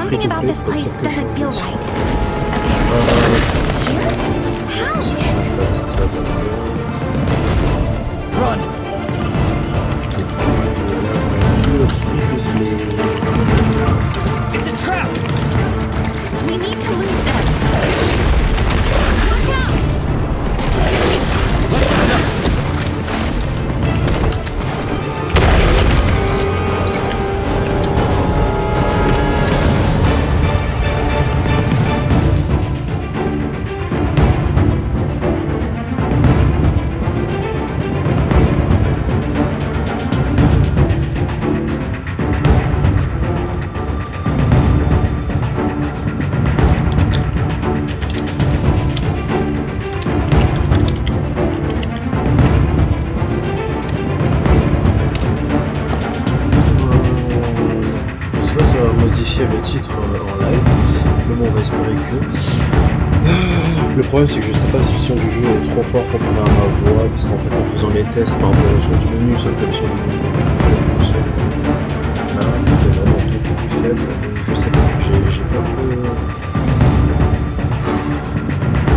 free to play, faut peut-être que je change de site. Si je change pas de site, ça va pas mieux. Run! Toujours free to play. It's a trap! We need to lose them. Watch out! Let's set up! Je sais pas si ça va modifier le titre en live, mais bon, on va espérer que. Le problème, c'est que je sais pas si le son du jeu est trop fort comparé à ma voix, parce qu'en fait, en faisant les tests par rapport au son du menu, sauf que le son du menu est plus faible que le son là, il est vraiment beaucoup plus faible, donc je sais pas, j'ai peur que.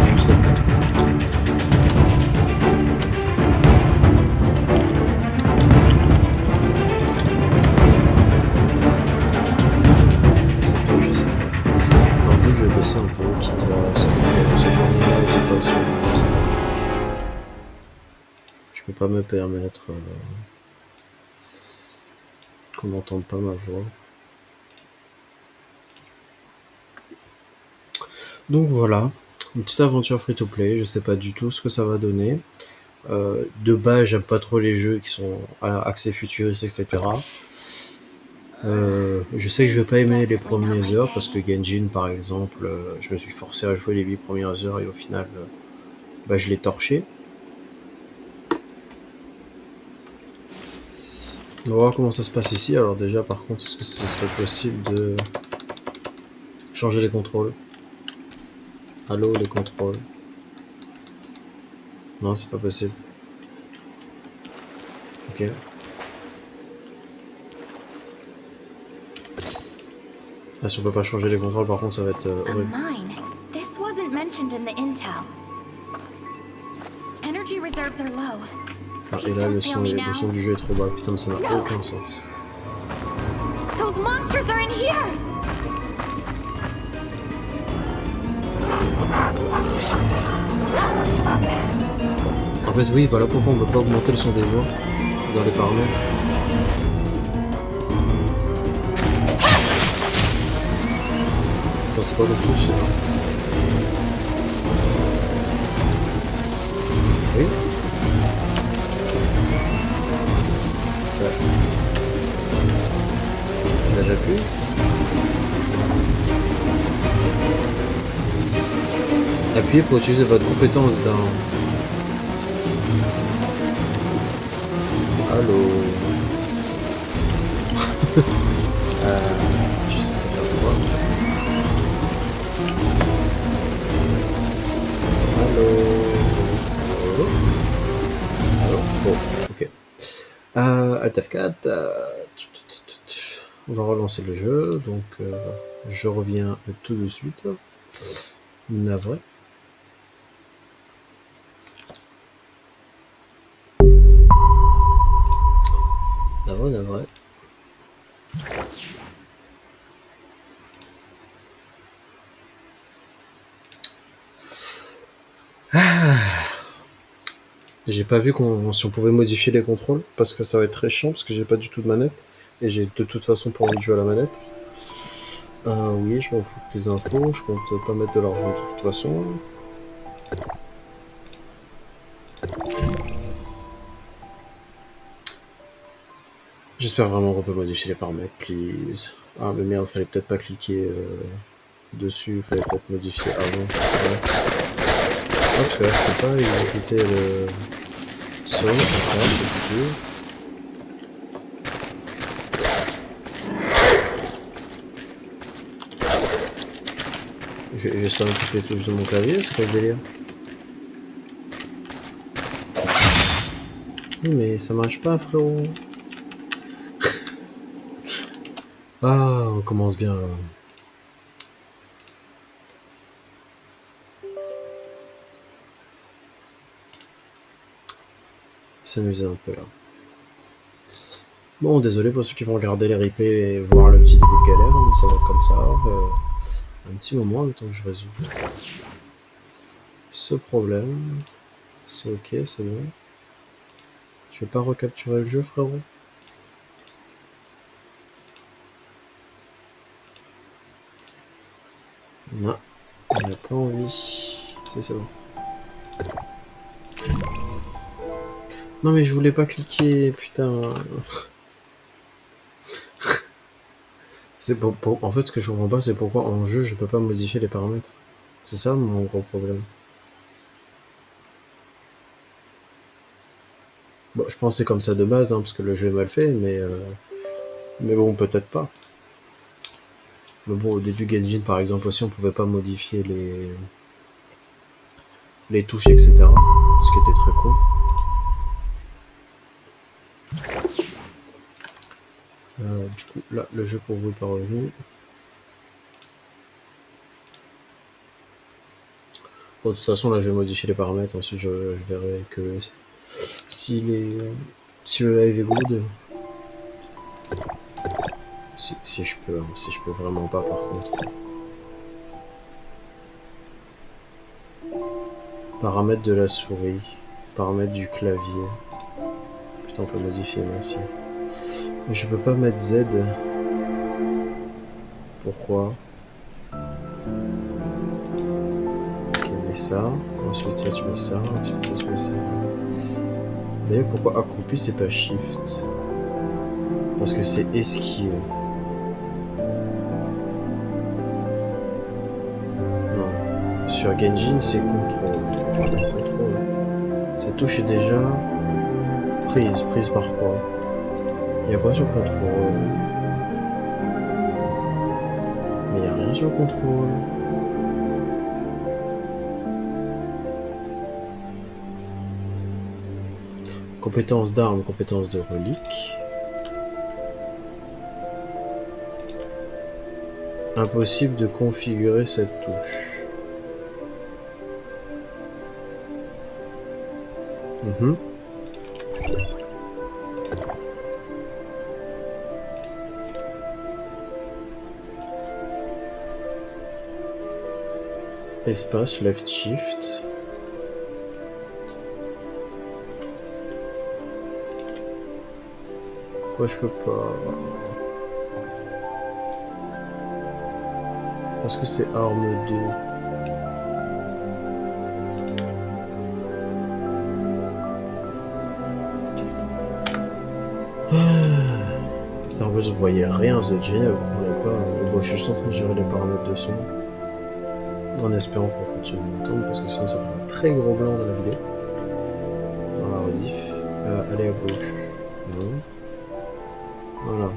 Je sais pas. Je sais pas. Dans le doute, je vais baisser un peu, quitte à ce que ce moment-là, j'ai pas le son du jeu, je sais pas. Je peux pas me permettre qu'on n'entende pas ma voix. Donc voilà, une petite aventure free-to-play, je sais pas du tout ce que ça va donner. De base, j'aime pas trop les jeux qui sont axés futuristes, etc. Je sais que je vais pas aimer les premières heures parce que Genshin par exemple, je me suis forcé à jouer les 8 premières heures et au final je l'ai torché. On va voir comment ça se passe ici. Alors déjà par contre, est-ce que ce serait possible de changer les contrôles? Allô, les contrôles? Non, c'est pas possible. Ok. Ah, si on peut pas changer les contrôles, par contre, ça va être A horrible. mine. This wasn't mentioned in the intel. Energy reserves are low. Ah, Please et là, don't le fail son, me le now. son du jeu est trop bas. Putain, mais ça n'a No. aucun sens. Those monsters are in here! En fait, oui, voilà pourquoi on peut pas augmenter le son des voix dans les paramètres. Attends, c'est quoi le touche là? Oui. Ouais. Là, j'appuie. Appuyez pour utiliser votre compétence d'un... Allô. Je sais ça faire quoi. Allô. Allô. Allô. Bon, ok. Alt F4. On va relancer le jeu, donc je reviens tout de suite. Navré. Navré. J'ai pas vu si on pouvait modifier les contrôles, parce que ça va être très chiant, parce que j'ai pas du tout de manette, et j'ai de toute façon pas envie de jouer à la manette. Oui, je m'en fous de tes infos, je compte pas mettre de l'argent de toute façon. J'espère vraiment qu'on peut modifier les paramètres, please. Ah mais merde, fallait peut-être pas cliquer dessus, fallait peut-être modifier avant. Ouais. Ah, parce que là je peux pas exécuter le son, attends, qu'est-ce que... J'espère toutes les touches de mon clavier, c'est quoi le délire? Oui mais ça marche pas frérot. Ah, on commence bien là. s'amuser un peu là. Bon, désolé pour ceux qui vont regarder les replays et voir le petit début de galère, mais ça va être comme ça. Un petit moment, le temps que je résous ce problème. C'est ok, c'est bon. Tu veux pas recapturer le jeu, frérot? Non, on n'a pas envie. C'est bon. Non mais je voulais pas cliquer, putain. C'est en fait, ce que je comprends pas, c'est pourquoi en jeu je peux pas modifier les paramètres. C'est ça mon gros problème. Bon, je pense que c'est comme ça de base, hein, parce que le jeu est mal fait, mais bon, peut-être pas. Mais bon, au début Genshin par exemple aussi, on pouvait pas modifier les touches, etc. Ce qui était très con. Du coup, là, le jeu pour vous est pas revenu. Bon, de toute façon, là, je vais modifier les paramètres. Ensuite, je verrai que si le live est good. Si je peux, hein, si je peux vraiment pas, par contre. Paramètres de la souris. Paramètres du clavier. Putain, on peut modifier, merci. Je peux pas mettre Z. Pourquoi? Ok, mets ça. Ensuite ça, tu mets ça. Ensuite ça, tu mets ça. D'ailleurs, pourquoi accroupi, c'est pas shift? Parce que c'est esquive. Non. Sur Genshin, c'est contrôle. Contrôle. Cette touche est déjà prise. Prise par quoi? Il y a quoi sur contrôle? Mais il n'y a rien sur contrôle. Compétence d'arme, compétence de relique. Impossible de configurer cette touche. Espace, left shift. Quoi, je peux pas? Parce que c'est arme 2. En plus, vous voyez rien, c'est génial, vous comprenez pas. Bon, je suis juste en train de gérer les paramètres de son. En espérant qu'on continue de m'entendre, parce que sinon ça fait un très gros blanc dans la vidéo. Dans la rediff. Allez à gauche. Non. Voilà.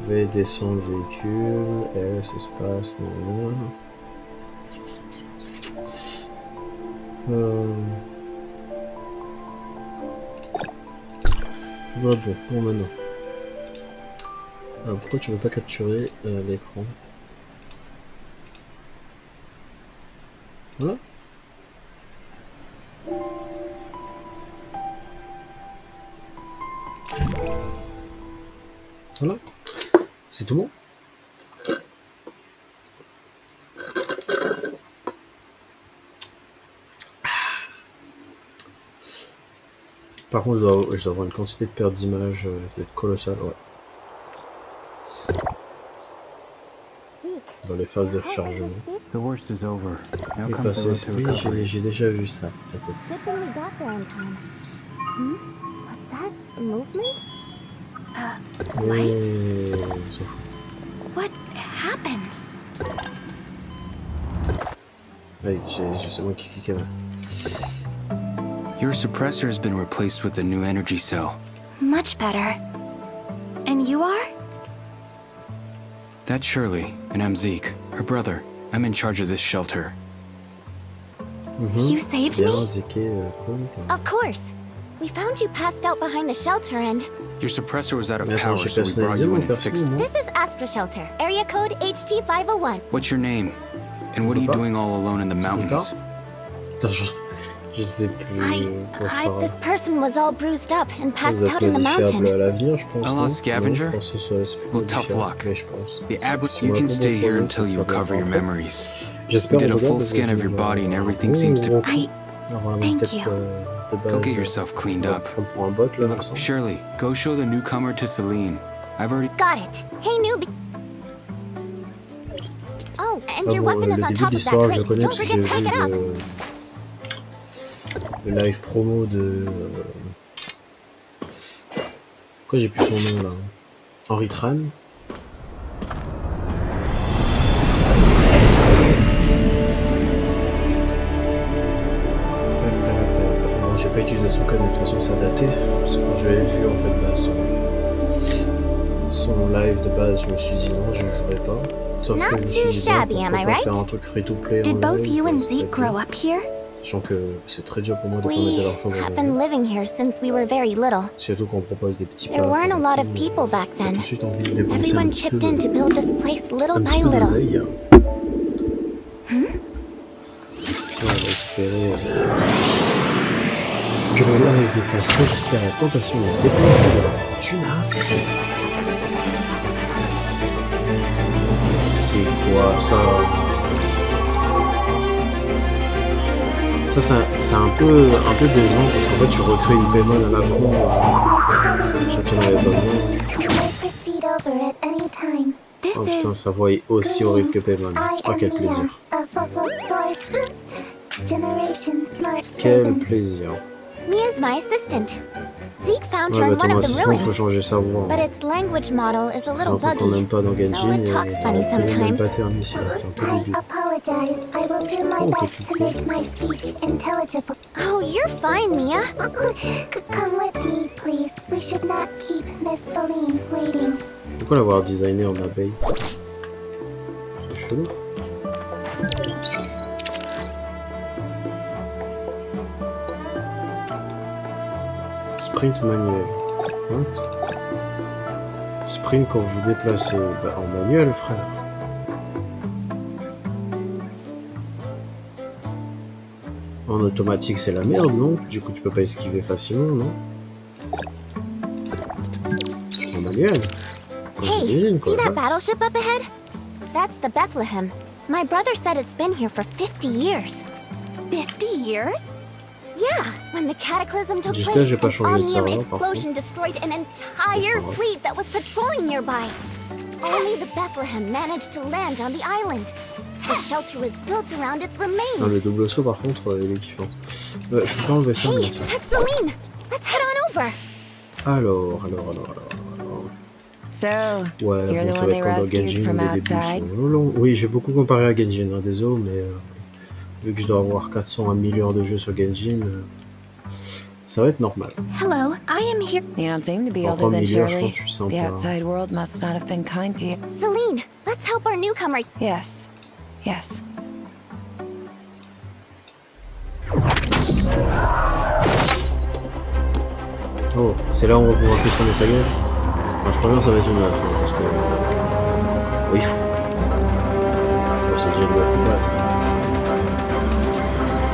V, descendre véhicule. S, espace, non. Ça devrait être bon. Bon, maintenant. Alors, pourquoi tu veux pas capturer l'écran? Voilà. Voilà. C'est tout bon. Par contre, je dois avoir une quantité de perte d'image colossale, ouais. Dans les phases de chargement. Et passer. Oui, j'ai déjà vu ça. Oui, on s'en fout. What happened? Ouais, c'est moi qui cliquais là. Your suppressor has been replaced with a new energy cell. Much better. And you are? That's Shirley, and I'm Zeke, her brother. I'm in charge of this shelter. You saved me? Cool. Of course. We found you passed out behind the shelter and... Your suppressor was out of Mais power, attends, so we brought you in and fixed it. This is Astra Shelter, area code HT501. What's your name? And what are you doing all alone in the mountains? Attends, Je sais plus. Bon, c'est pas This grave. person was all bruised up and Ça passed doit être out in the modifiable mountain. à l'avenir, je pense. A non lost scavenger? Non, je pense que c'est plus Well, tough modifiable, luck. mais je pense. The Si you on l'a can pas stay here proposé, c'est until que ça you va recover être your après. memories. J'espère We did en a tout cas, full parce que scan of c'est your body and un everything bon seems to- gros I- coup. Alors, on va thank peut-être, you. de Go base, get yourself cleaned on va up. prendre pour un bot là, Vincent. Shirley, go show the newcomer to Celine. I've already. Got it. Hey, newbie. Oh, and Ah your bon, weapon le is on début top de of that l'histoire, je le crate. connais Don't parce que forget j'ai to vu pick it up. le live promo de... Pourquoi j'ai plus son nom là? Henry Tran. Bon, j'ai pas utilisé son code, mais de toute façon ça a daté. Parce que quand j'avais vu en fait bah, son live de base, je me suis dit non, je jouerai pas. Sauf que je me suis dit bon, shabby, am I pourquoi pas right? faire un truc free to play en Did both live, you and ça serait Zeke cool. grow up here? Sachant que c'est très dur pour moi de pas mettre de We l'argent dans have le been jeu. living here since we were very little. Surtout qu'on propose des petits plats. There weren't a pour lot le of coup, people back j'ai tout then. de suite envie de dépenser un Everyone petit chipped peu, in to build this place little un by petit peu little. d'oseille. On va espérer que le live nous fasse résister à la tentation de dépenser de la thune. C'est quoi ça? Ça c'est un peu décevant parce qu'en fait tu recrées une Paimon à la con. Je n'en avais pas besoin. You may proceed over at any time. This Oh putain, is... sa voix est aussi horrible que Paimon. I Oh am quel Mia, plaisir. a fourth generation smart Quel servant. plaisir. Mia's my assistant. Zeke found Ouais, her bah in ton one of the assistant, faut ruins, changer sa voix. but its language model is a C'est un little truc qu'on buggy. n'aime pas dans So Genshin it et talks funny dans le sometimes. pattern ici, c'est un peu I débile. apologize. I will do my Oh, best to okay. make my speech intelligible. Oh, you're fine, Mia. Come with me, please. We should not keep Miss Celine waiting. Pourquoi l'avoir designé en abeille? C'est chelou. Sprint manuel. What? Sprint quand vous déplacez. Bah, en manuel, frère. En automatique, c'est la merde, non? Du coup, tu peux pas esquiver facilement, non? En manuel. Quand Hey, j'imagine, see quoi. that battleship up ahead? That's the Bethlehem. My brother said it's been here for 50 years. 50 years? Yeah, when the cataclysm took J'espère place, que j'ai pas an changé de Omnium serveur, par explosion destroyed an entire grave. fleet that was patrolling nearby. Only the Bethlehem managed to land on the island. The shelter was built around its Non, le remains. double saut, par contre, il est kiffant. Je peux pas enlever ça, Hey, mais... that's Celine. Let's head on over. Alors... So, Ouais, You're bon, the ça one va they être comme dans rescued Genshin, from où les débuts outside? sont longs. Oui, j'ai beaucoup comparé à Genshin, hein, désolé, mais vu que je dois avoir 400 à 1000 heures de jeu sur Genshin, ça va être normal. Hello, I am here. you don't seem to be Enfin, older than 1000 heures, je Shirley. pense que je suis The sympa. outside world must not have been kind to you. Celine, let's help our newcomer. Yes. Yes. Oh, c'est là où on va pouvoir questionner sa gueule. Enfin, je préviens, ça va être une meuf, hein, parce que... Oui, fou. Bon, c'est déjà une meuf plus base.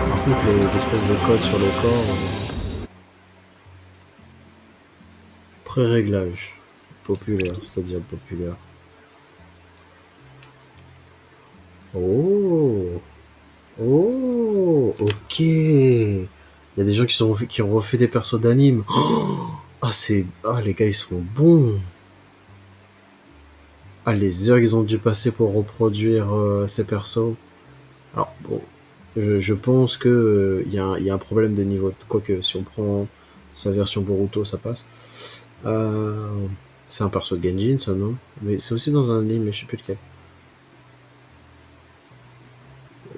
Par contre, les espèces de codes sur le corps... Pré-réglage. Populaire, c'est-à-dire populaire. Oh! Oh! Ok! Il y a des gens qui ont refait des persos d'anime. Oh, les gars, ils sont bons. Ah, les heures qu'ils ont dû passer pour reproduire ces persos. Alors, bon, je pense que il y a un problème de niveau. Quoique, si on prend sa version Boruto, ça passe. C'est un perso de Genjin, ça, non? Mais c'est aussi dans un anime, mais je sais plus lequel.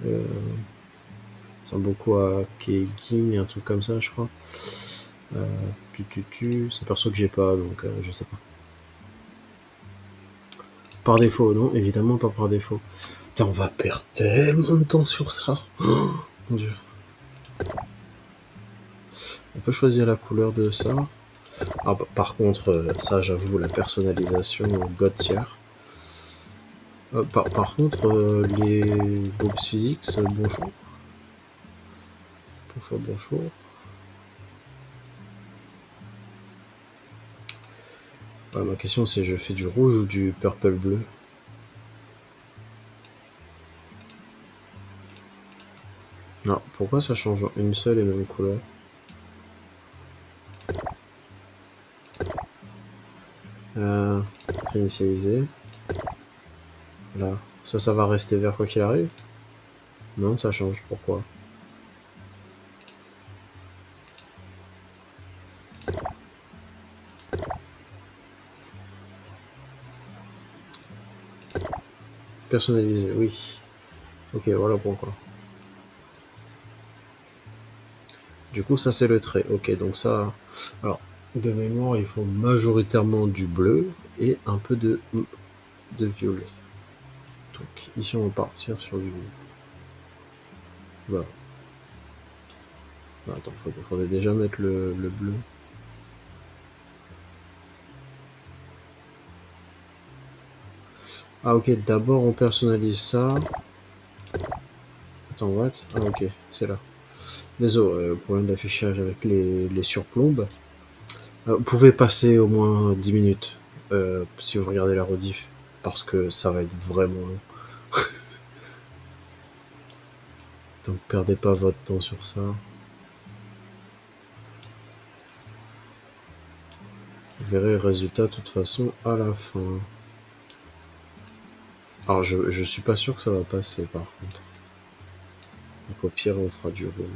Ça ressemble beaucoup à Keiging, un truc comme ça, je crois. C'est un perso que j'ai pas, donc je sais pas. Par défaut, non, évidemment pas par défaut. Putain, on va perdre tellement de temps sur ça. Oh, mon dieu. On peut choisir la couleur de ça. Ah, bah, par contre, ça, j'avoue, la personnalisation God tier. Par contre, les boobs physiques, bonjour. Bonjour, bonjour. Ouais, ma question c'est je fais du rouge ou du purple bleu? Non, pourquoi ça change en une seule et même couleur? Euh, Réinitialiser. Là. Ça va rester vert quoi qu'il arrive? Non, ça change. Pourquoi? Personnaliser, oui. Ok, voilà pourquoi. Du coup, ça c'est le trait. Ok, donc ça... Alors, de mémoire, il faut majoritairement du bleu et un peu de violet. Donc ici, on va partir sur du... Voilà. Attends, faudrait déjà mettre le bleu. Ah ok, d'abord on personnalise ça. Attends, what? Ah ok, c'est là. Désolé, problème d'affichage avec les surplombes. Vous pouvez passer au moins 10 minutes si vous regardez la rediff, parce que ça va être vraiment long. Donc perdez pas votre temps sur ça. Vous verrez le résultat de toute façon à la fin. Alors je suis pas sûr que ça va passer par contre. Donc au pire on fera du rouge.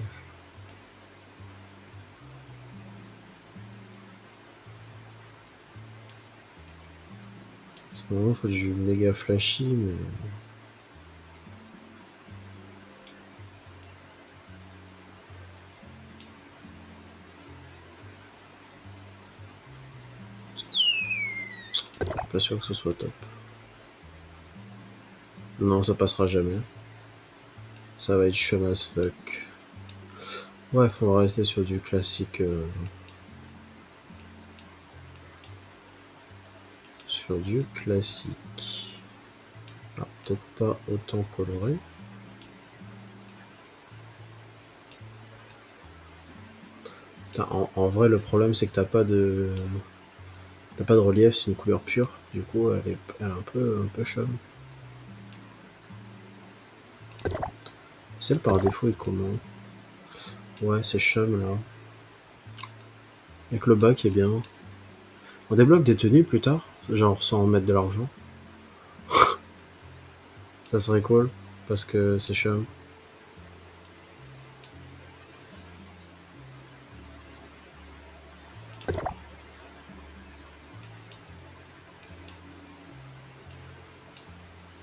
Sinon il faut du méga flashy mais... Pas sûr que ce soit top. Non, ça passera jamais. Ça va être chum as fuck. Ouais, faut rester sur du classique. Sur du classique. Ah, peut-être pas autant coloré. Putain, en vrai, le problème c'est que t'as pas de relief, c'est une couleur pure. Du coup, elle est un peu chum. Celle par défaut est comment? Ouais, c'est chum là. Avec le bas qui est bien. On débloque des tenues plus tard, genre sans mettre de l'argent. Ça serait cool, parce que c'est chum.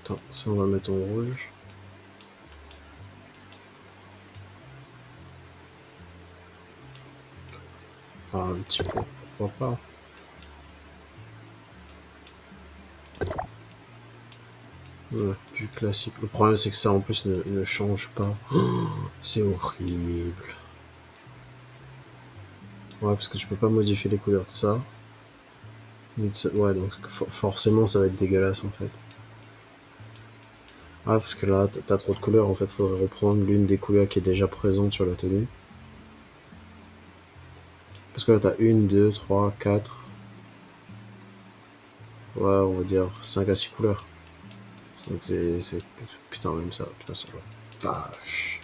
Attends, ça on va mettre en rouge. Ah, un petit peu, pourquoi pas. Ouais, du classique. Le problème c'est que ça en plus ne change pas. Oh, c'est horrible. Ouais, parce que tu peux pas modifier les couleurs de ça. Ouais, donc forcément ça va être dégueulasse en fait. Ah, parce que là, t'as trop de couleurs, en fait, faudrait reprendre l'une des couleurs qui est déjà présente sur la tenue. Parce que là, t'as 1, 2, 3, 4... Ouais, on va dire 5 à 6 couleurs. Donc c'est... Putain, même ça, putain, ça va. Vache.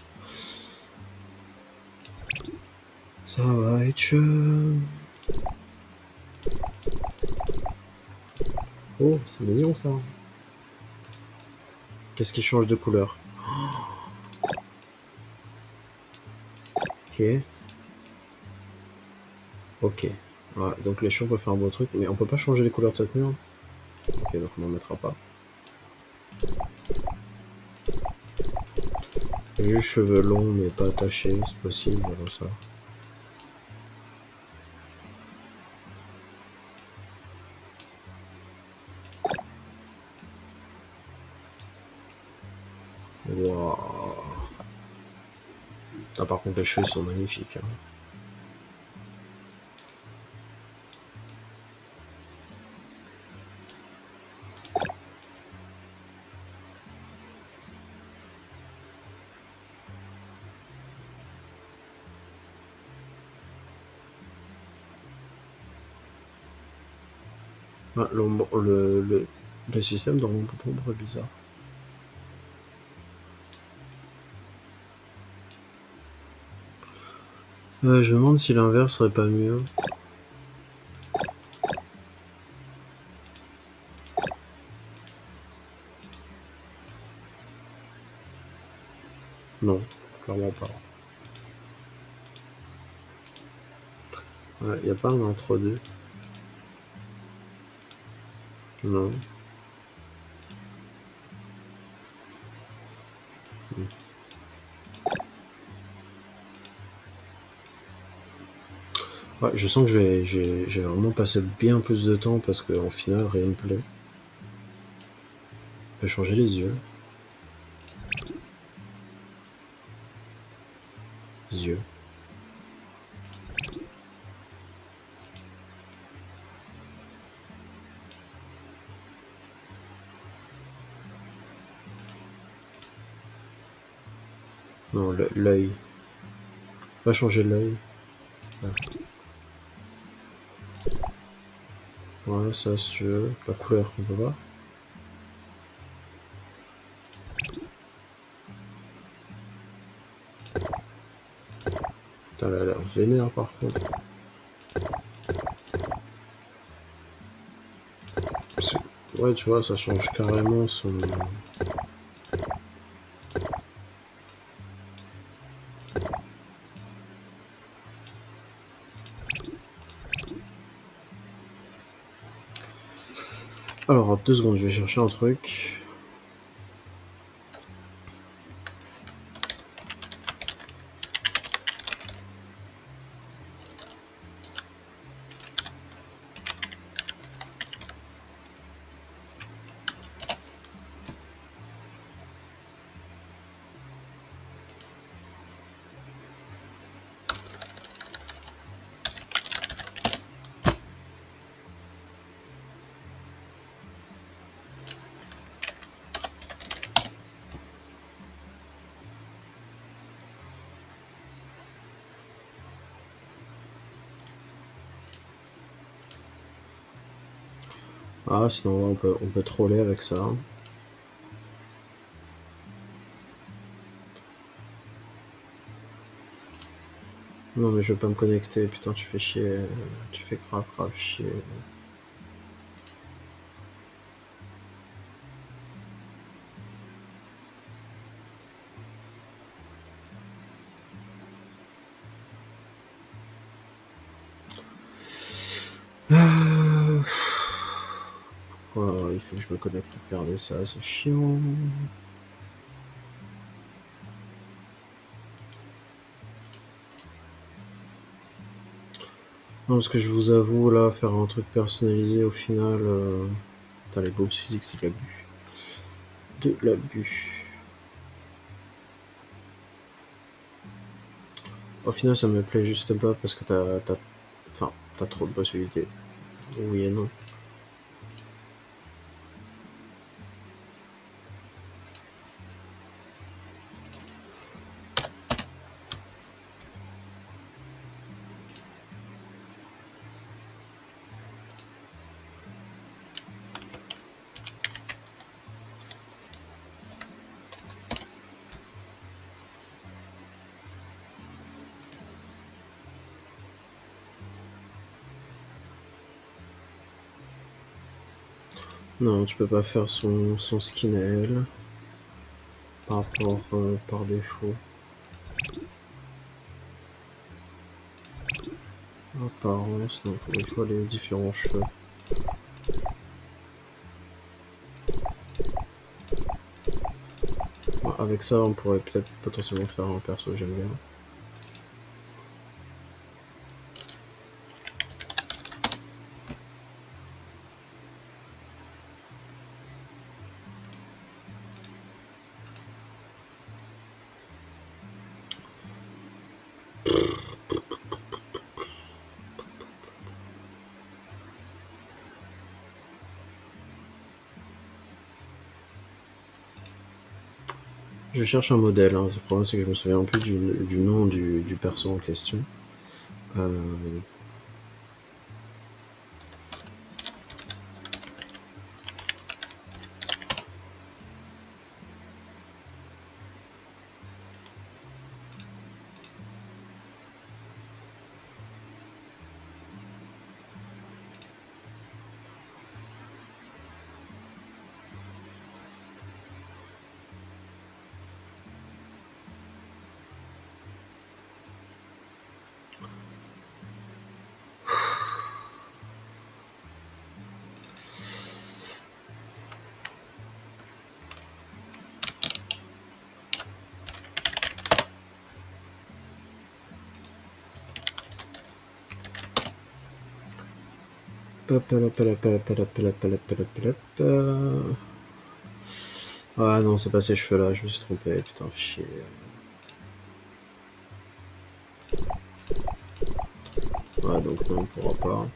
Ça va être chaud. Oh, c'est mignon, ça. Qu'est-ce qui change de couleur? Ok. Ok. Ouais, donc les champs peuvent faire un beau truc, mais on peut pas changer les couleurs de cette merde. Ok, donc on n'en mettra pas. Juste cheveux longs mais pas attachés, c'est possible, voilà ça. Waouh. Ah, par contre les cheveux sont magnifiques. Hein. Ah, le système de l'ombre est bizarre. Je me demande si l'inverse serait pas mieux. Non, clairement pas. Ouais, y a pas un entre-deux. Non. Ouais, je sens que j'ai vraiment passé bien plus de temps parce qu'en final, rien me plaît. Je vais changer les yeux. Les yeux. Non, l'œil. On va changer l'œil. Ouais, ça si tu veux. La couleur, on peut voir. Putain, elle a l'air vénère par contre. Ouais, tu vois, ça change carrément son... Alors, 2 secondes, je vais chercher un truc. Ah, sinon on peut troller avec ça. Non mais je veux pas me connecter, putain tu fais chier, tu fais grave chier. Oh, il faut que je me connecte pour regarder ça, c'est chiant. Non, parce que je vous avoue, là, faire un truc personnalisé, au final... Putain, les bombes physiques, c'est de l'abus. De l'abus. Au final, ça me plaît juste pas, parce que t'as trop de possibilités. Oui et non. Non, tu peux pas faire son skin à elle. Par rapport, par défaut. Apparence, non, faudrait que je vois les différents cheveux. Bon, avec ça, on pourrait peut-être potentiellement faire un perso que j'aime bien. Je cherche un modèle, hein. Le problème c'est que je me souviens plus du nom du perso en question. Ah non, c'est pas ces cheveux-là, je me suis trompé, putain, chier. Ouais, donc non, on pourra pas.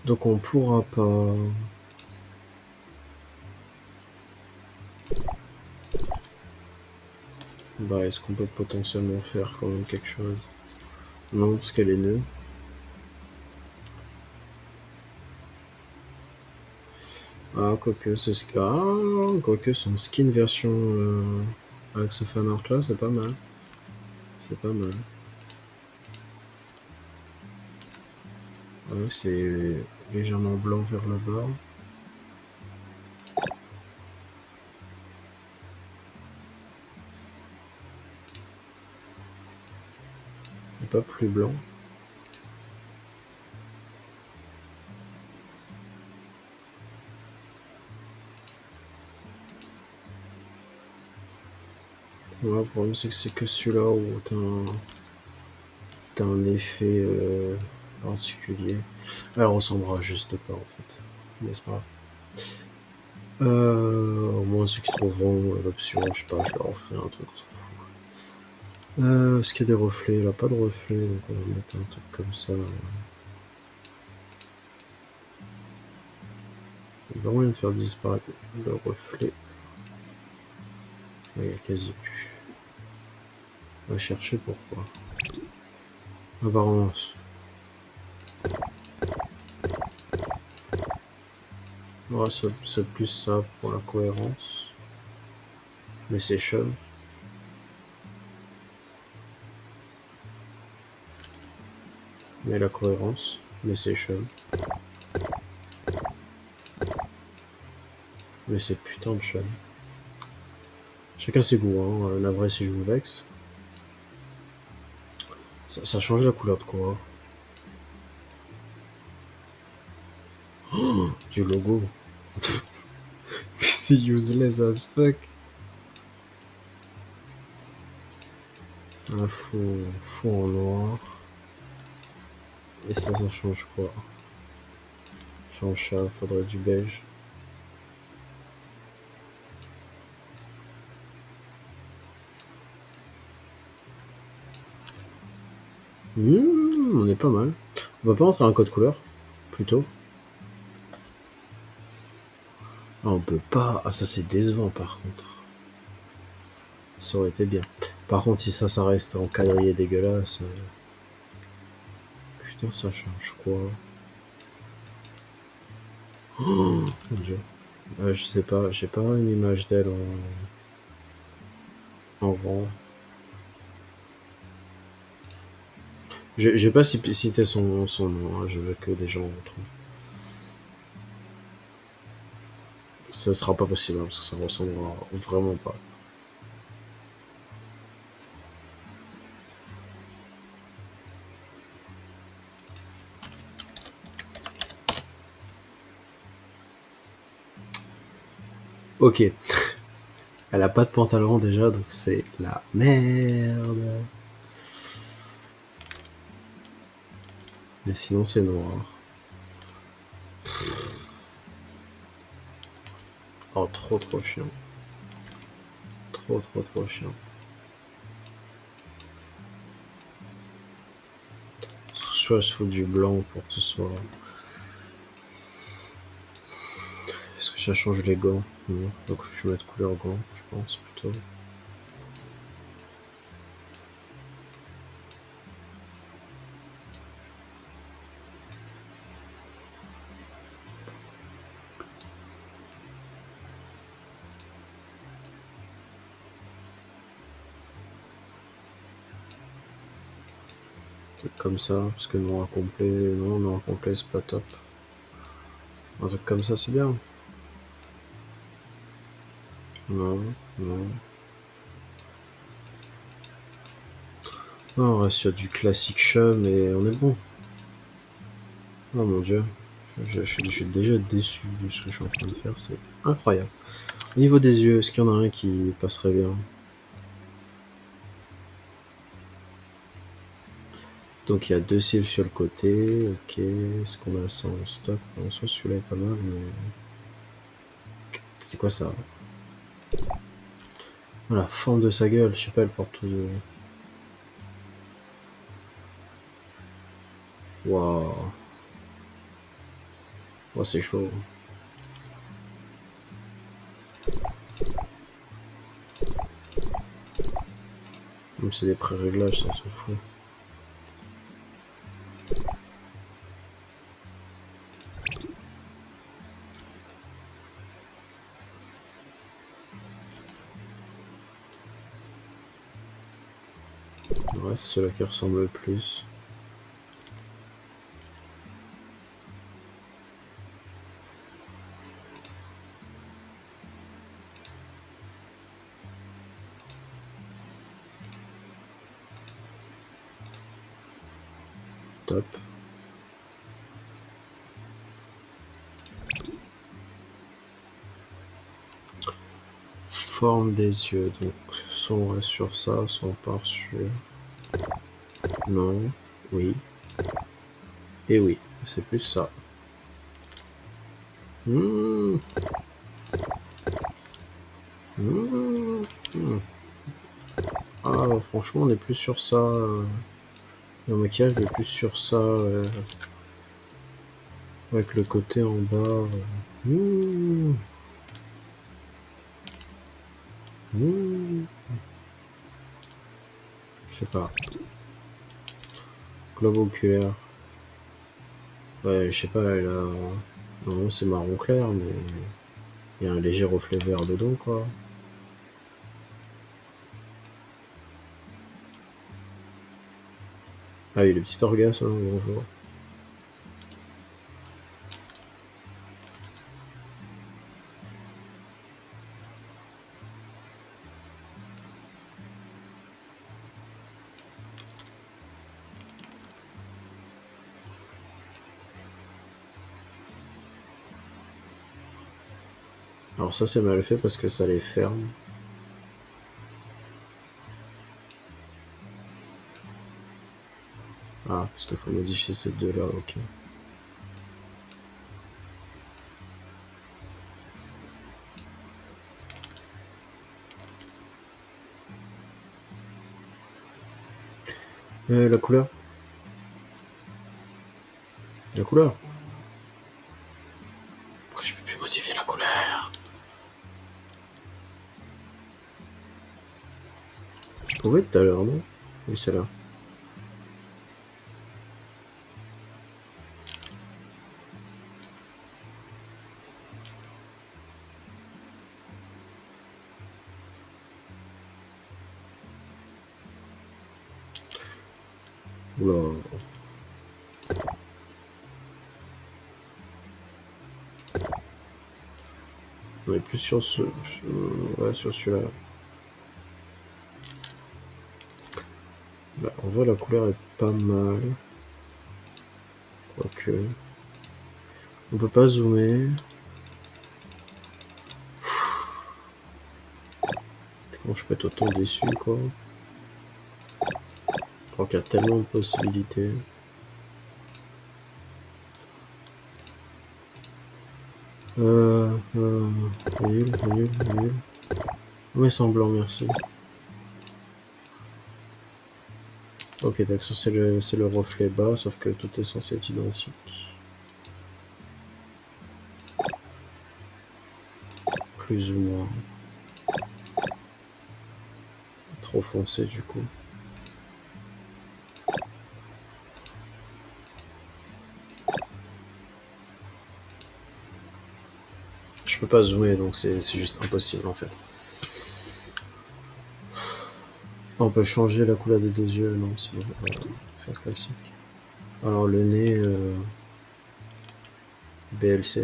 Donc on pourra pas. Bah, est-ce qu'on peut potentiellement faire quand même quelque chose? Non, parce qu'elle est nœud. Ah, quoique, quoique son skin version avec ce fan art là, c'est pas mal. C'est pas mal. Ouais, c'est légèrement blanc vers le bas. Et pas plus blanc. Ouais, le problème c'est que celui-là où t'as un effet particulier. Elle ressemblera juste pas en fait. Mais c'est pas grave. Au moins ceux qui trouveront l'option, je sais pas, je leur offrirai un truc, on s'en fout. Est-ce qu'il y a des reflets? Il a pas de reflets, donc on va mettre un truc comme ça. Il y a moyen de faire disparaître le reflet. Il n'y a quasi plus. On va chercher pourquoi. Apparemment. Ouais, c'est plus ça pour la cohérence. Mais c'est chum. Mais la cohérence. Mais c'est chum. Mais c'est putain de chum. Chacun ses goûts, hein. Navré si je vous vexe. Ça change la couleur de quoi? Oh, du logo. Mais c'est useless as fuck. Un fond en noir. Et ça change quoi? Change ça, faudrait du beige. On est pas mal. On va pas rentrer un code couleur, plutôt. Ah, on peut pas. Ah, ça c'est décevant par contre. Ça aurait été bien. Par contre, si ça reste en quadrillé dégueulasse. Putain, ça change quoi? Oh mon dieu. Je sais pas, j'ai pas une image d'elle en rang. J'ai pas cité son nom, hein, je veux que des gens trouvent. Ça sera pas possible, hein, parce que ça ressemblera vraiment pas. Ok. Elle a pas de pantalon déjà, donc c'est la merde. Mais sinon c'est noir. Oh, trop chiant. Trop chiant. Soit je fous du blanc pour que ce soit... Est-ce que ça change les gants? Non. Donc faut que je mette couleur gants, je pense plutôt. Comme ça, parce que noir complet, non, noir complet c'est pas top. Un truc comme ça c'est bien. Non. Non, on reste sur du classique chum et on est bon. Oh mon dieu, Je suis déjà déçu de ce que je suis en train de faire, c'est incroyable. Au niveau des yeux, est-ce qu'il y en a un qui passerait bien? Donc il y a 2 cils sur le côté, ok. Est-ce qu'on a ça en stock? En soi, celui-là est pas mal, mais... C'est quoi ça? La forme de sa gueule, je sais pas, elle porte tout de... Waouh. Oh, c'est chaud. Même c'est des pré-réglages, ça se fout. Ouais, c'est celui-là qui ressemble le plus. Top. Forme des yeux, donc soit on reste sur ça, soit on part sur... Non, oui. Et oui, c'est plus ça. Mmh. Mmh. Mmh. Ah, franchement, on est plus sur ça. Le maquillage, on est plus sur ça. Avec le côté en bas. Mmh. Mmh. Je sais pas. Globe oculaire. Ouais, je sais pas, elle a... Non, c'est marron clair, mais... Il y a un léger reflet vert dedans, quoi. Ah oui, le petit orgasme, hein, bonjour. Alors ça, c'est mal fait parce que ça les ferme. Ah, parce qu'il faut modifier ces deux-là, ok. La couleur. La couleur. Pourquoi je peux plus modifier la couleur? Je pouvais tout à l'heure, non? Oui, c'est là. Oula. On est plus sur ce... Ouais, sur celui-là. Bah, en vrai, la couleur est pas mal. Quoique... On peut pas zoomer. Comment je peux être autant déçu, quoi? Alors qu'il y a tellement de possibilités. Nul, nul, nul. Oui, semblant, merci. Ok, d'accord, c'est le reflet bas, sauf que tout est censé être identique. Plus ou moins. Trop foncé, du coup. Je peux pas zoomer, donc c'est juste impossible, en fait. On peut changer la couleur des deux yeux, non, c'est bon, on va faire classique. Alors le nez, BLC,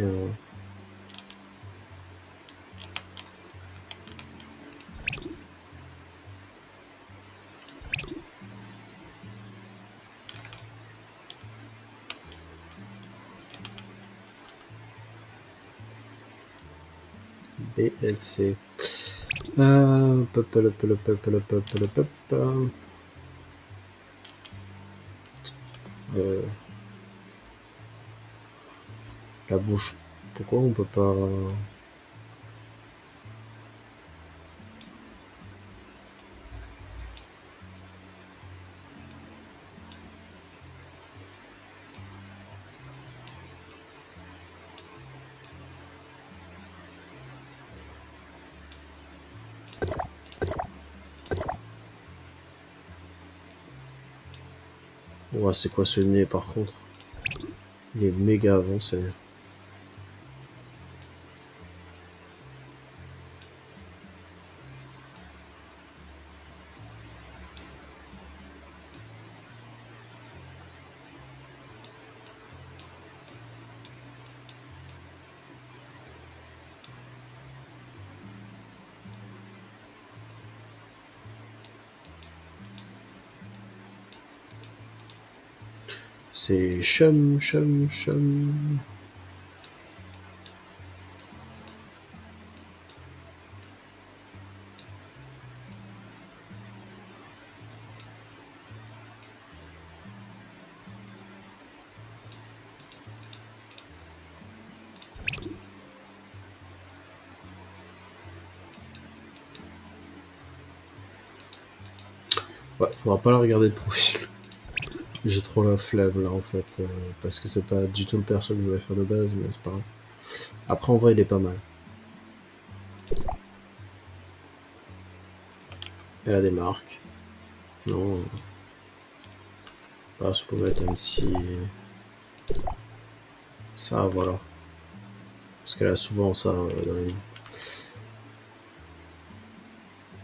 DLC. La bouche. Pourquoi on peut pas... Ouais, c'est quoi ce nez par contre? Il est méga avancé. C'est chum. Ouais, faudra pas la regarder de profil. J'ai trop la flemme là en fait, parce que c'est pas du tout le perso que je voulais faire de base, mais c'est pas grave. Après en vrai il est pas mal. Elle a des marques. Non. Pas, je peux mettre un petit... Ça, voilà. Parce qu'elle a souvent ça dans les livres.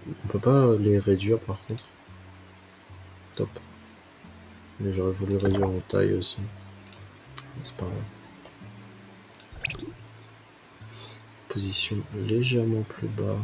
On peut pas les réduire par contre. Top. Mais j'aurais voulu réduire en taille aussi. C'est pas grave. Position légèrement plus bas.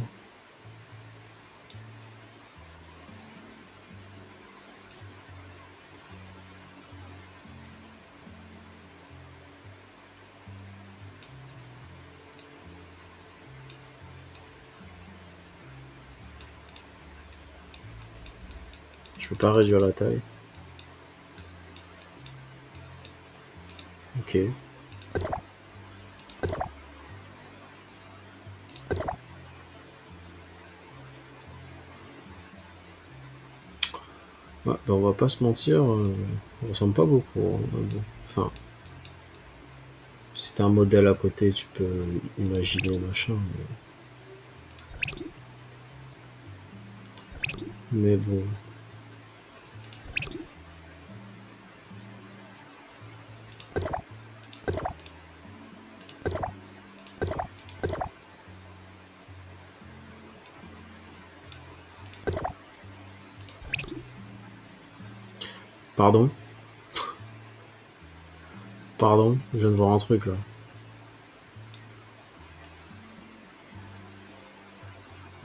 Je peux pas réduire la taille. Ok. Ouais, bah on va pas se mentir, on ressemble pas beaucoup. Bon. Enfin, si t'as un modèle à côté, tu peux imaginer machin. Mais bon. Pardon? Pardon, je viens de voir un truc là.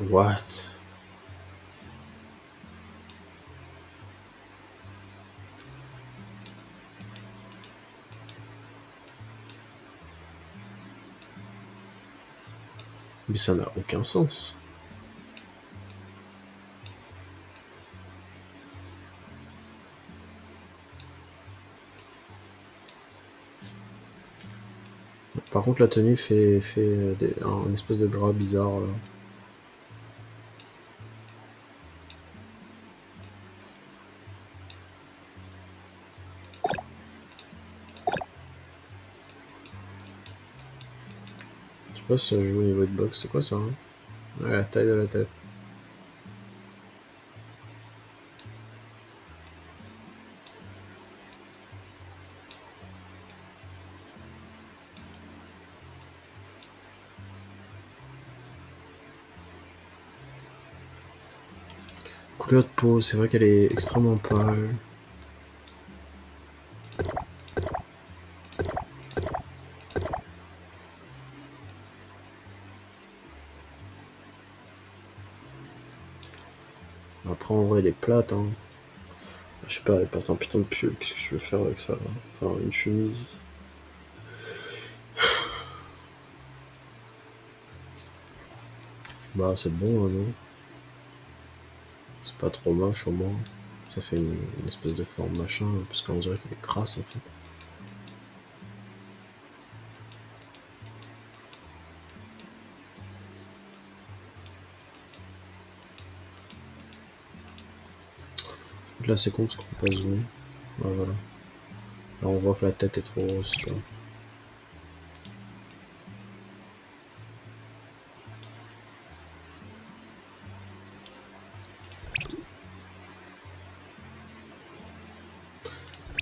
What? Mais ça n'a aucun sens. Par contre, la tenue fait un espèce de gras bizarre là. Je sais pas si ça joue au niveau de box, c'est quoi ça hein? Ouais, la taille de la tête. Couleur de peau, c'est vrai qu'elle est extrêmement pâle. Après, en vrai, elle est plate. Hein. Je sais pas, elle porte un putain de pull. Qu'est-ce que je vais faire avec ça là? Enfin, une chemise. Bah c'est bon, hein, non? C'est pas trop moche au moins. Ça fait une espèce de forme machin, parce qu'on dirait qu'elle est crasse en fait. Là c'est con parce qu'on peut pas zoomer. Ah, voilà. Là on voit que la tête est trop grosse, tu vois.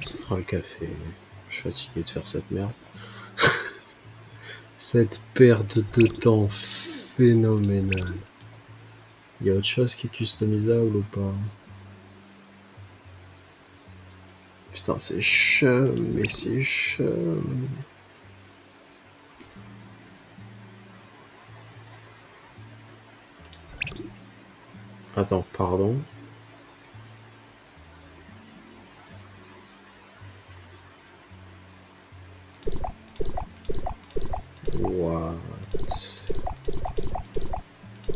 Ça fera le café. Je suis fatigué de faire cette merde. Cette perte de temps phénoménale. Il y a autre chose qui est customisable ou pas? Putain, c'est chum, mais c'est chum. Attends, pardon. What?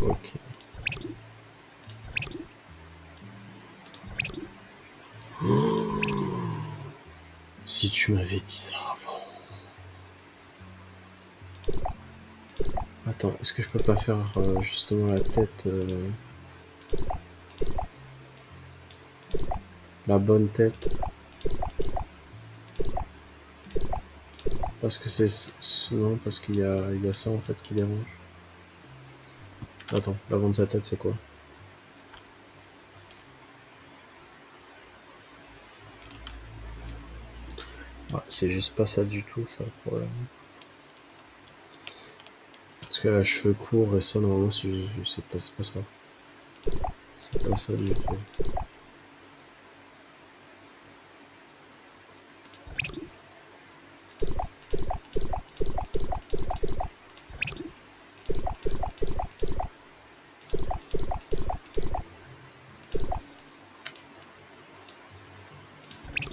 Ok. Si tu m'avais dit ça avant. Attends, est-ce que je peux pas faire justement la tête la bonne tête? Parce que c'est... Non, parce qu'il y a ça en fait qui dérange. Attends, l'avant de sa tête c'est quoi? Ouais, c'est juste pas ça du tout, ça, le problème. Parce qu'elle a cheveux courts et ça, normalement, c'est pas ça. C'est pas ça du tout.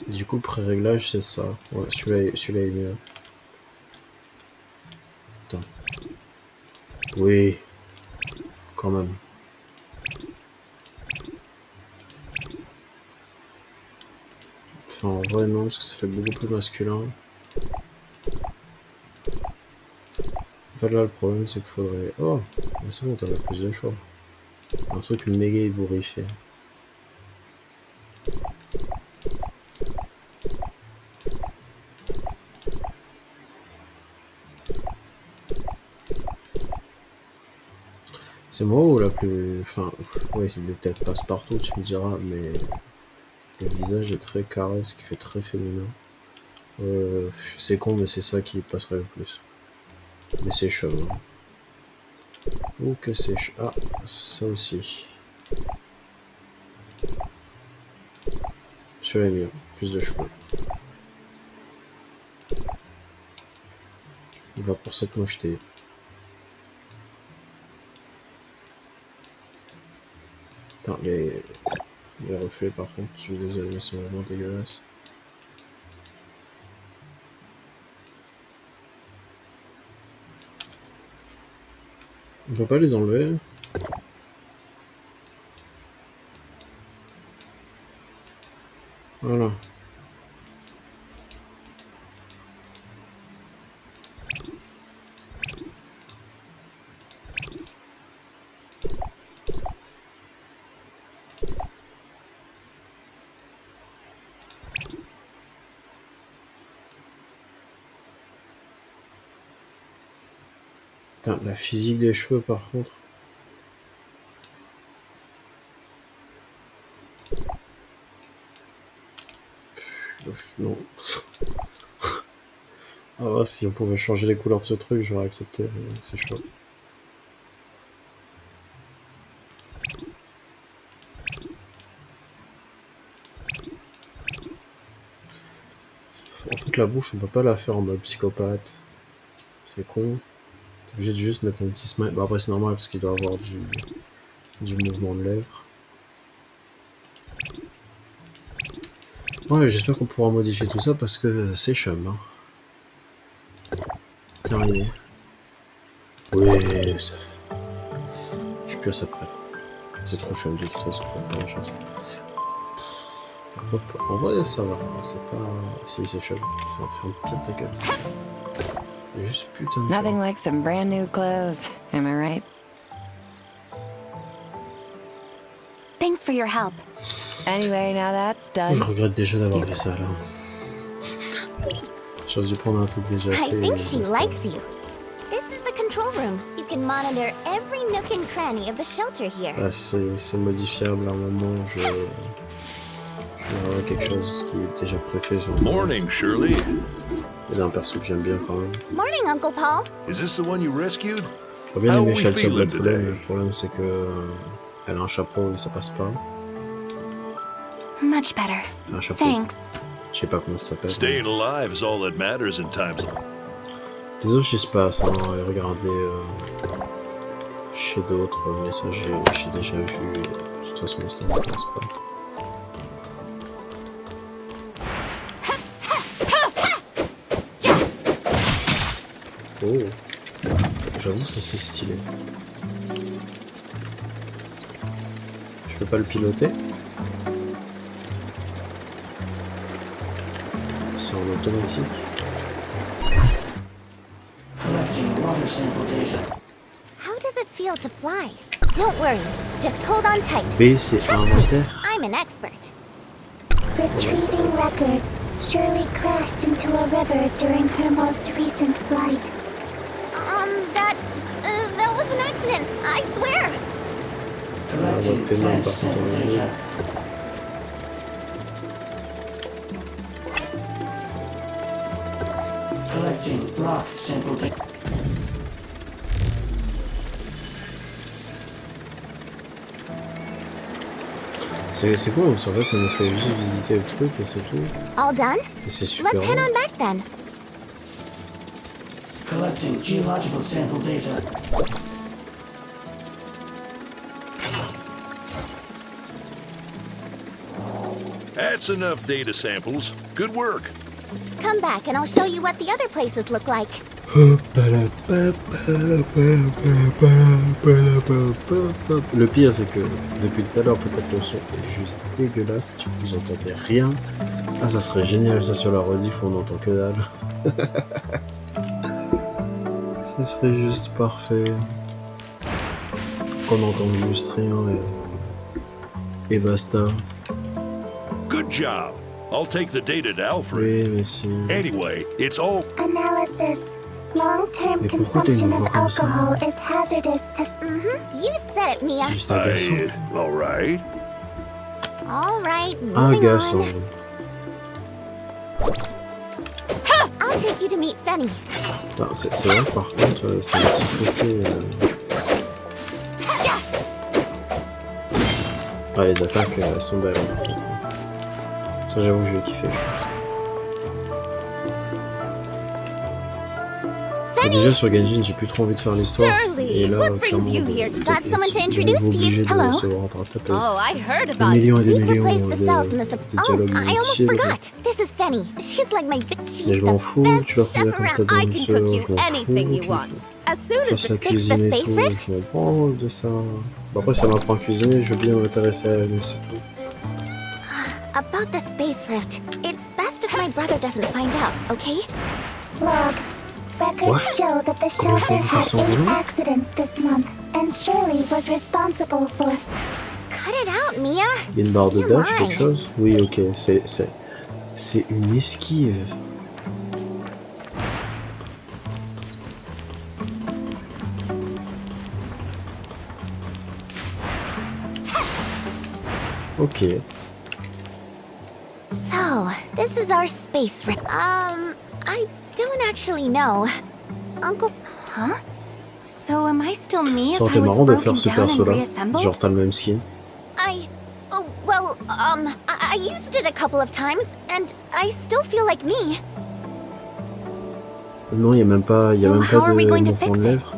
Du coup, le pré-réglage, c'est ça. Ouais, celui-là est mieux. Attends. Oui. Quand même. Enfin, en vrai, non, parce que ça fait beaucoup plus masculin. En fait, là, le problème, c'est qu'il faudrait... Oh, c'est bon, t'as plus de choix. Un truc méga ébouriffé. C'est moi ou la plus... Enfin, ouais, c'est des têtes passe-partout, tu me diras, mais... Le visage est très carré, ce qui fait très féminin. C'est con, mais c'est ça qui passerait le plus. Mais c'est chaud. Hein. Ou que c'est chaud. Ah, ça aussi. Celui-là est mieux, plus de cheveux. Il va pour cette mocheté. Putain, les reflets par contre, je suis désolé, mais c'est vraiment dégueulasse. On peut pas les enlever. Voilà. Putain, la physique des cheveux par contre. Non. Ah, si on pouvait changer les couleurs de ce truc, j'aurais accepté, mais c'est chaud. En fait, la bouche, on peut pas la faire en mode psychopathe. C'est con. T'es obligé de juste mettre un petit smile. Bah, après, c'est normal parce qu'il doit avoir du mouvement de lèvres. Ouais, j'espère qu'on pourra modifier tout ça parce que c'est chum. Hein. Terminé. Oui, ça... plus à ça près. C'est trop chiant de toute façon pour faire une chose. En vrai, ça va. C'est pas... Si, c'est chaud. Ferme bien ta gueule. Juste putain de Nothing like some brand new clothes. Am I right? Thanks for your help. Anyway, now that's done. Je regrette déjà d'avoir fait ça là. J'aurais dû prendre un truc déjà fait. I think she basta. likes you. This is the control room. You can monitor every nook and cranny of the shelter here. Ah, c'est modifiable à un moment. Je vais avoir quelque chose qui est déjà préfet sur le Morning, Shirley. Il y a un perso que j'aime bien quand même. Morning, Uncle Paul. Is this the one you rescued? J'aurais bien How aimé we Sheltia feeling Bloodflame, today? mais le problème c'est que elle a un chapeau et ça passe pas. Much better. Enfin, un chapeau. Thanks. Je sais pas comment ça s'appelle. Staying alive is all that matters in times. Les autres, j'y se passe, hein, et regardez chez d'autres, mais ça j'ai déjà vu. De toute façon, ça ne m'intéresse pas. Oh, j'avoue, ça c'est stylé. Je peux pas le piloter? C'est en automatique. How does it feel to fly? Don't worry. Just hold on tight. B, c'est Trust me, inventaire. I'm an expert. Retrieving records. Shirley crashed into a river during her most recent flight. That was an accident. I swear. On va paiement par contre. Collecting block sample data. C'est cool, parce qu'en fait ça nous fait juste visiter le truc et c'est tout. All done? Et c'est super. Let's head on back then. Collecting geological sample data. That's enough data samples. Good work. Come back and I'll show you what the other places look like. Le pire c'est que depuis tout à l'heure peut-être le son est juste dégueulasse, tu vous entendez rien. Ah ça serait génial ça sur la rediff on n'entend que dalle. Ça serait juste parfait. Qu'on entende juste rien et basta. Good job. I'll take the data to Alfred. Oui mais si... Anyway, it's all... Analysis. Long-term Mais pourquoi t'as une consumption voix of comme ça? alcohol is hazardous to... You said it, Mia. Juste agaçant. all right. All right, moving Agaçant. on. I'll take you to meet Fenny. Putain, c'est vrai par contre, c'est un petit côté... Ah les attaques elles sont belles. Ça j'avoue je vais kiffer je pense. Et déjà sur Genshin j'ai plus trop envie de faire l'histoire. Et là clairement Got someone to introduce to you. obligé de Hello. se rattraper. Oh, I heard Des about it. millions et des We've millions replaced the cells in de the sub. Oh, dialogues I almost modifiés. forgot. This is Fenny. She's like my. She's Mais je the m'en fous, best tu vas chef combien comme around. ta I bonne can sœur, cook you je m'en fous anything you qu'il want. As soon as fasse la the cuisine et space tout, rift? je m'en branle de ça. Bon, après ça m'apprend à cuisiner, je veux bien m'intéresser à elle, mais c'est tout. About the space rift. It's best if my brother doesn't find out, okay? Log. Records What? show that the Comment shelter ça, had ça 8 ressemble? accidents this month, and Shirley was responsible for... Cut it out, Mia. Il y a une barre de Come dash, on. quelque chose? Oui, ok, c'est une esquive. Ok. So, this is our space rift. I don't actually know. Uncle. Huh? So am I still me Ça if aurait I été was marrant de broken faire ce down and perso là. reassembled? Genre t'as le même skin. I used it a couple of times, and I still feel like me. Non, il n'y a même pas, So de how are we going to mouvement fix de it? lèvres.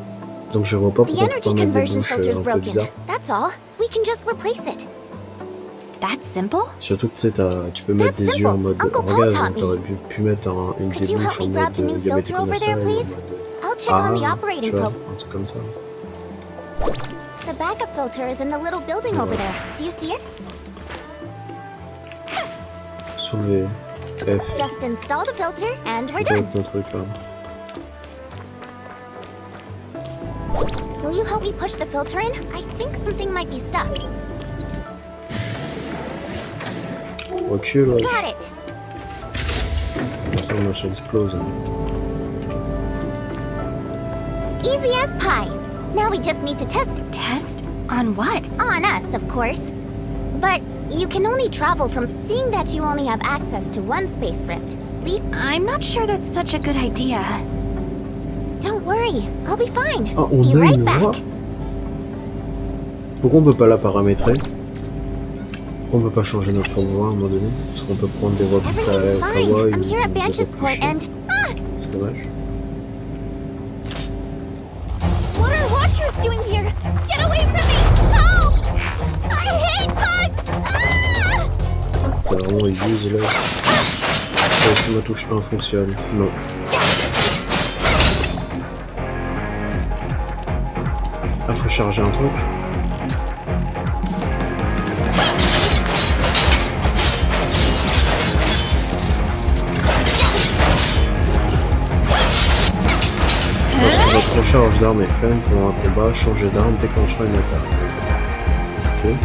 Donc je vois pas The pourquoi tu energy peux mettre des conversion bouches filter's un peu broken. bizarres. That's all. We can just replace it. That's simple? Surtout que tu sais, tu peux mettre That's des yeux en simple. mode Uncle Paul regarde, taught me. t'aurais pu mettre une Could des you bouches help en me grab the mode new il y avait des filter over comme ça, there, et en please? mode I'll check on the tu operating vois, pro. un truc comme ça. The backup filter is in the little building over there. Do you see it? Soulever. F. Just install the filter and we're C'est done. quoi notre truc là? Will you help me push the filter in? I think something might be stuck. Recule, ouais. Got it. Ça marche, explose. Easy as pie. Now we just need to test it. Test? On what? On us, of course. But you can only travel from... Seeing that you only have access to one space rift, I'm not sure that's such a good idea. don't worry. I'll be fine. Ah, on be a right une back. voix? Pourquoi on peut pas la paramétrer? Pourquoi on peut pas changer notre propre voix à un moment donné? Parce qu'on peut prendre des voix plus Everything's fine. kawaii I'm ou here at des voix Bansh's plus Port chiantes. and... Ah! C'est dommage. What are Watchers doing here? Get away from me! Help! I hate bugs! Ah! C'est vraiment useless. Est-ce que ma touche 1 fonctionne? Non. Ah, faut charger un truc. Lorsque votre recharge d'arme est pleine pendant un combat, changer d'arme déclenchera une attaque. Ok.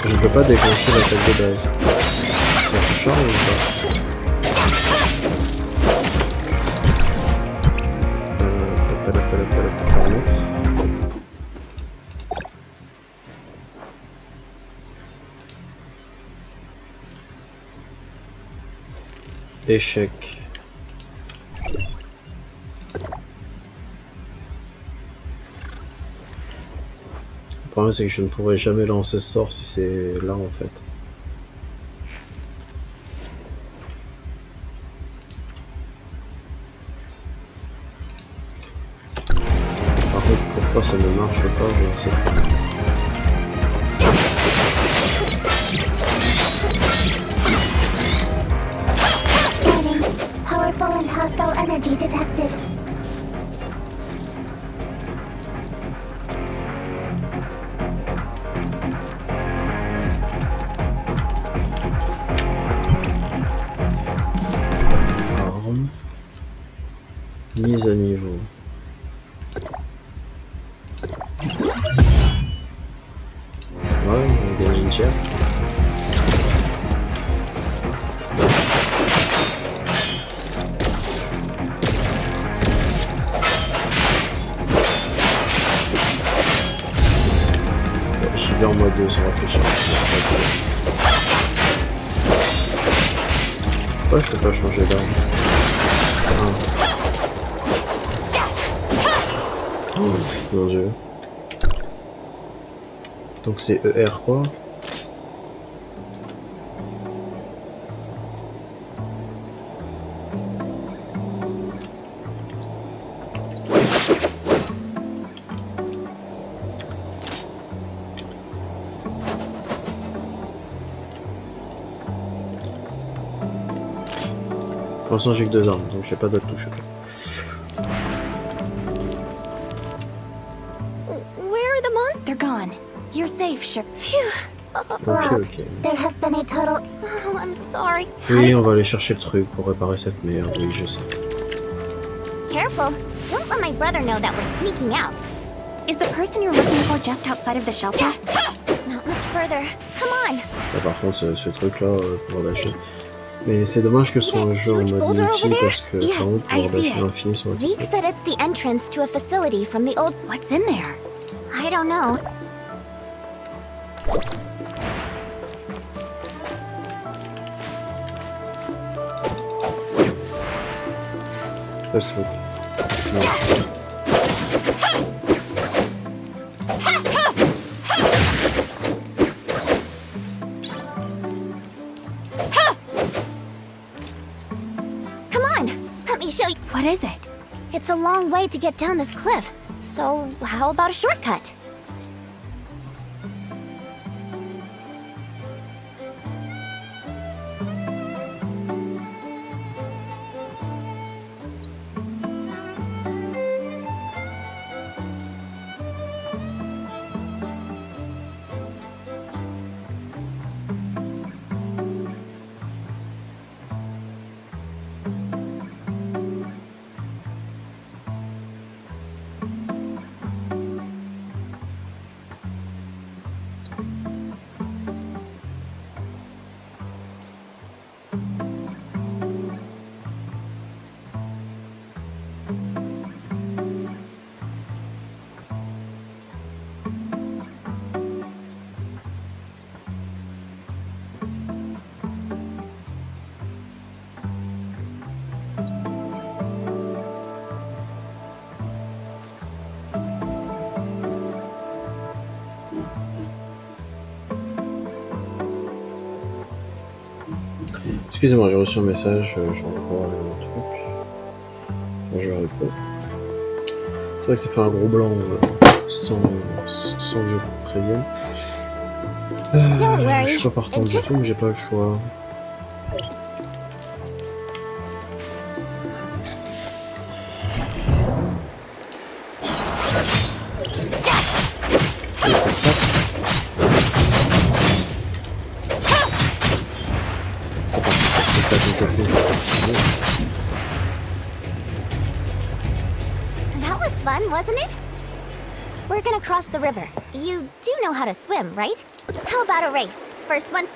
Je ne peux pas déclencher l'attaque de base. Ça se charge ou pas? Paramètres. Échec. Le problème c'est que je ne pourrai jamais lancer ce sort si c'est là en fait. Par contre pourquoi ça ne marche pas, je ne sais pas. Warning. Powerful and hostile energy detected. Arme. Mise à niveau. Ouais, on gagne une tiers. J'y vais en mode 2 sans réfléchir. Pourquoi je peux pas changer d'arme? Oh, mon dieu. Donc c'est ER quoi? Pour l'instant j'ai que 2 armes, donc j'ai pas d'autres touches. Where are the monsters? They're gone. You're safe, sure. Ok, Rock, ok. there have been a total... Oh, I'm sorry. Oui, on va aller chercher le truc pour réparer cette merde, oui je sais. Careful. Don't let my brother know that we're sneaking out. Is the person you're looking for just outside of the shelter? Not much further. Come on. Là, par contre ce truc là, pouvoir dasher. Mais c'est dommage que ce soit un jeu en mode multi parce que Yes, par contre I pouvoir see dasher it. l'infini sur le Zeke truc. said it's the entrance to a facility from the old... What's in there? I don't know. Pas ce truc. Non. Come on. Let me show you. What is it? It's a long way to get down this cliff. So how about a shortcut? Excusez-moi, j'ai reçu un message, je reprends un truc. Bonjour Rico. C'est vrai que ça fait un gros blanc sans que je prévienne. Je suis pas partant du tout, mais j'ai pas le choix. Oh, ça se tape. Ça That was fun, wasn't it? We're gonna cross the river. You do know how to swim, right? How about a race? First one.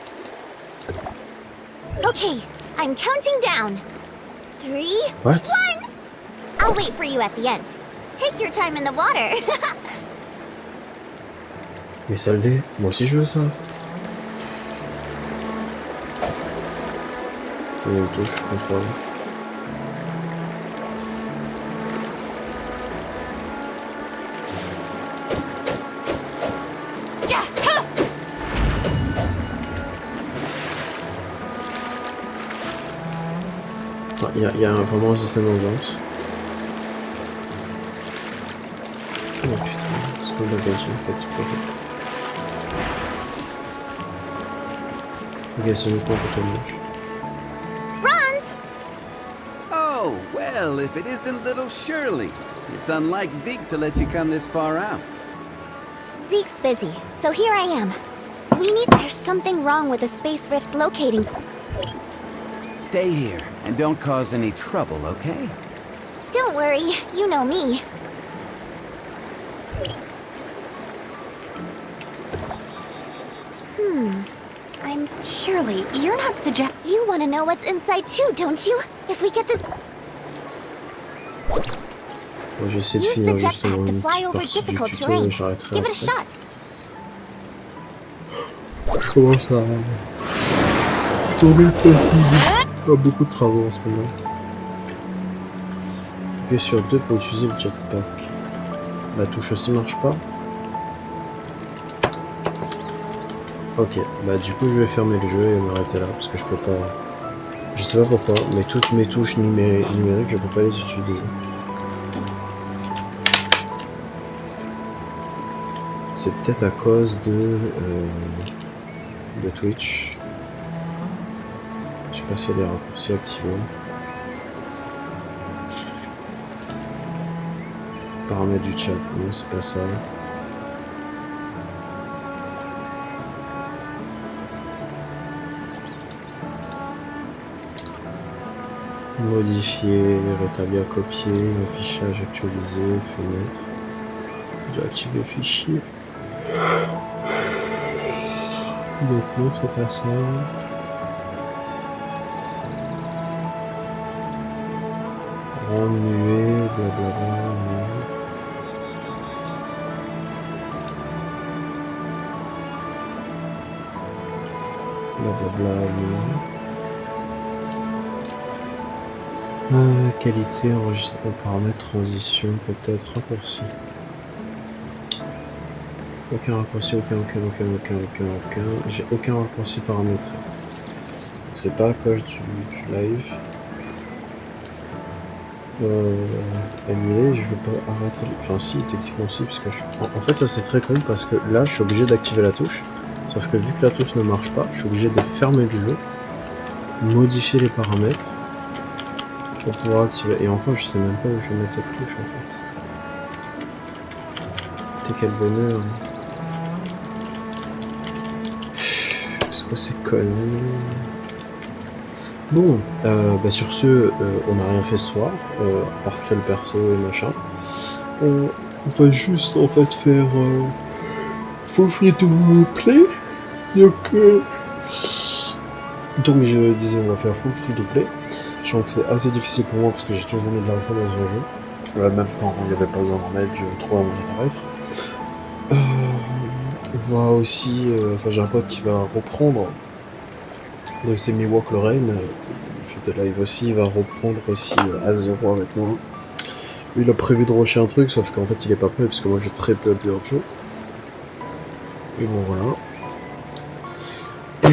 Okay, I'm counting down. 3, What? 1. I'll wait for you at the end. Take your time in the water. Mais Saldé, moi aussi je veux ça. Tenez une touche, contrôle. Il y a vraiment un système d'ambiance. Oh putain, scroll de gadget, quelque part. Ok, c'est le point pour tournage. Franz! Oh, well, if it isn't little Shirley. It's unlike Zeke to let you come this far out. Zeke's busy, so here I am. There's something wrong with the space rift's locating. Stay here, and don't cause any trouble, okay? Don't worry, you know me. I'm... Surely, you're not You want to know what's inside too, don't you? If we get this... Bon, j'essaie de Use finir the justement jetpack to une fly petite over partie du difficult tuto terrain. et j'arrêterai Give it a après. shot. Je commence à tomber beaucoup de travaux en ce moment. Appuyez sur 2 pour utiliser le jetpack. La touche aussi marche pas. Ok, bah du coup je vais fermer le jeu et m'arrêter là parce que je peux pas... Je sais pas pourquoi, mais toutes mes touches numériques je peux pas les utiliser. C'est peut-être à cause de Twitch. Je sais pas s'il y a des raccourcis activés. Paramètres du chat, non c'est pas ça. Modifier, rétablir, copier, affichage actualisé, fenêtre. Je dois activer le fichier. Donc non, c'est pas ça. Remuer, blablabla, non. Blablabla, non. Qualité, enregistrement, paramètres, transition, peut-être raccourci. Aucun raccourci, aucun. J'ai aucun raccourci paramétré. C'est pas à cause du live. Annuler, je veux pas arrêter. Enfin si, techniquement si, parce que en fait ça c'est très con parce que là je suis obligé d'activer la touche. Sauf que vu que la touche ne marche pas, je suis obligé de fermer le jeu, modifier les paramètres pour pouvoir activer. Et encore je sais même pas où je vais mettre cette touche en fait. T'es quel bonheur. C'est quoi ces conneries? Bon, bah sur ce, on n'a rien fait ce soir, à part créer le perso et machin. On va juste en fait faire full free to play. Donc je disais on va faire full free to play. Je sens que c'est assez difficile pour moi parce que j'ai toujours mis de l'argent dans un jeu. Même quand il n'y avait pas besoin d'en mettre, je trouve à mon apparaître. On va aussi, enfin j'ai un pote qui va reprendre. Donc c'est Miwok Lorraine, il fait des lives aussi, il va reprendre aussi à 0 avec moi. Lui il a prévu de rusher un truc, sauf qu'en fait il est pas prêt parce que moi j'ai très peu de jeu. Et bon voilà.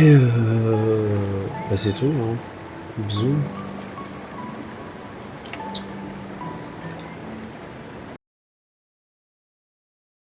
Et bah c'est tout. Hein. Bisous.